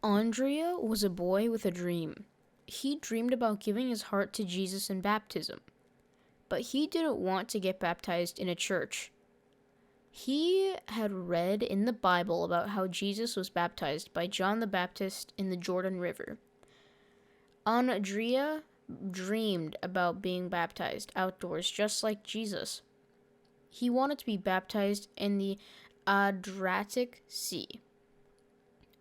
Andrea was a boy with a dream. He dreamed about giving his heart to Jesus in baptism, but he didn't want to get baptized in a church. He had read in the Bible about how Jesus was baptized by John the Baptist in the Jordan River. Andrea dreamed about being baptized outdoors just like Jesus. He wanted to be baptized in the Adriatic Sea.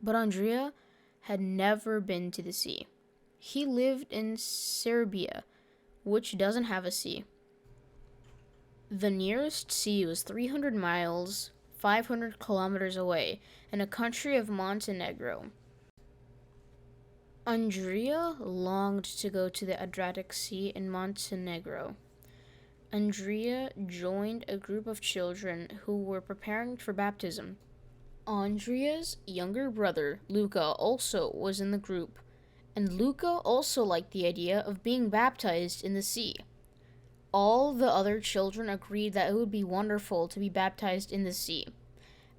But Andrea had never been to the sea. He lived in Serbia, which doesn't have a sea. The nearest sea was 300 miles, 500 kilometers away, in a country of Montenegro. Andrea longed to go to the Adriatic Sea in Montenegro. Andrea joined a group of children who were preparing for baptism. Andrea's younger brother, Luca, also was in the group, and Luca also liked the idea of being baptized in the sea. All the other children agreed that it would be wonderful to be baptized in the sea.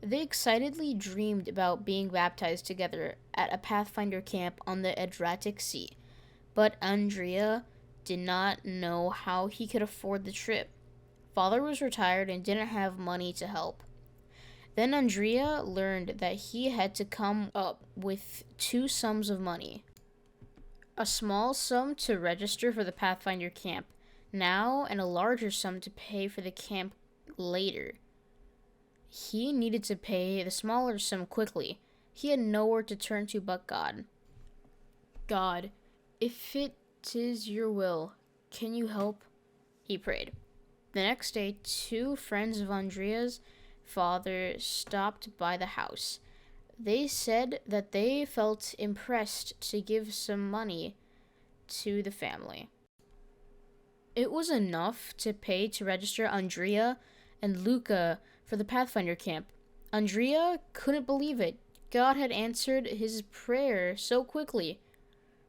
They excitedly dreamed about being baptized together at a Pathfinder camp on the Adriatic Sea, but Andrea did not know how he could afford the trip. Father was retired and didn't have money to help. Then Andrea learned that he had to come up with two sums of money. A small sum to register for the Pathfinder camp now, and a larger sum to pay for the camp later. He needed to pay the smaller sum quickly. He had nowhere to turn to but God. God, if it is your will, can you help? He prayed. The next day, two friends of Andrea's father stopped by the house. They said that they felt impressed to give some money to the family. It was enough to pay to register Andrea and Luca for the Pathfinder camp. Andrea couldn't believe it. God had answered his prayer so quickly.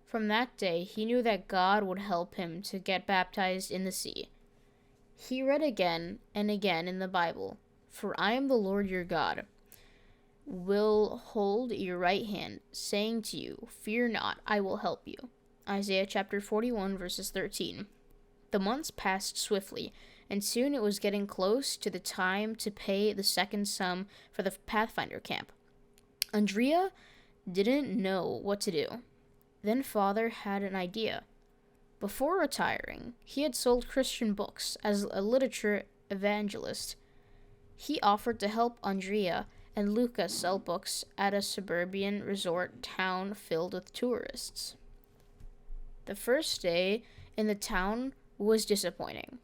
From that day, he knew that God would help him to get baptized in the sea. He read again and again in the Bible, "For I am the Lord your God, will hold your right hand, saying to you, fear not, I will help you." Isaiah chapter 41, verses 13. The months passed swiftly, and soon it was getting close to the time to pay the second sum for the Pathfinder camp. Andrea didn't know what to do. Then Father had an idea. Before retiring, he had sold Christian books as a literature evangelist. He offered to help Andrea and Luca sell books at a suburban resort town filled with tourists. The first day in the town was disappointing.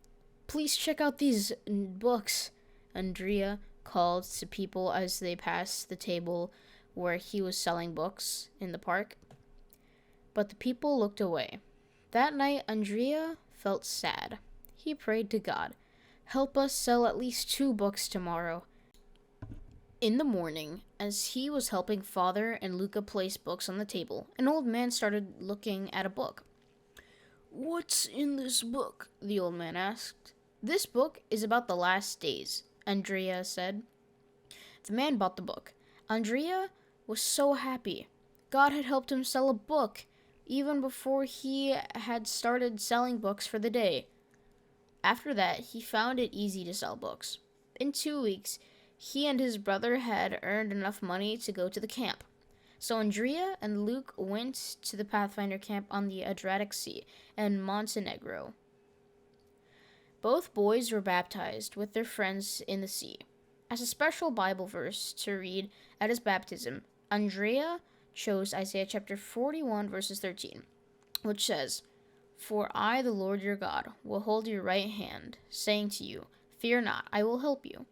"Please check out these books," Andrea called to people as they passed the table where he was selling books in the park. But the people looked away. That night, Andrea felt sad. He prayed to God, "Help us sell at least 2 books tomorrow." In the morning, as he was helping Father and Luca place books on the table, an old man started looking at a book. "What's in this book?" the old man asked. "This book is about the last days," Andrea said. The man bought the book. Andrea was so happy. God had helped him sell a book, even before he had started selling books for the day. After that, he found it easy to sell books. In 2 weeks, he and his brother had earned enough money to go to the camp. So Andrea and Luke went to the Pathfinder camp on the Adriatic Sea in Montenegro. Both boys were baptized with their friends in the sea. As a special Bible verse to read at his baptism, Andrea chose Isaiah chapter 41, verses 13, which says, "For I, the Lord your God, will hold your right hand, saying to you, fear not, I will help you."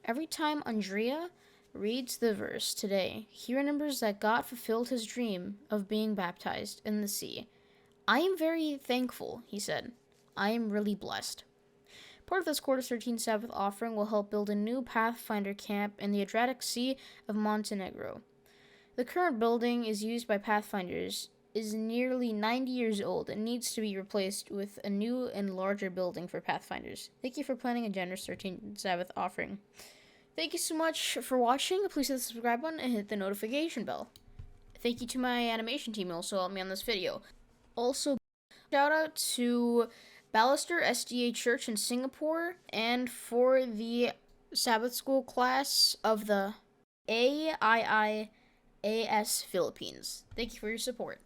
Every time Andrea reads the verse today, he remembers that God fulfilled his dream of being baptized in the sea. "I am very thankful," he said. "I am really blessed." Part of this quarter's 13th Sabbath offering will help build a new Pathfinder camp in the Adriatic Sea of Montenegro. The current building is used by Pathfinders is nearly 90 years old and needs to be replaced with a new and larger building for Pathfinders. Thank you for planning a generous 13th Sabbath offering. Thank you so much for watching. Please hit the subscribe button and hit the notification bell. Thank you to my animation team who also helped me on this video. Also, shout out to Ballister SDA Church in Singapore and for the Sabbath School class of the AIIAS Philippines. Thank you for your support.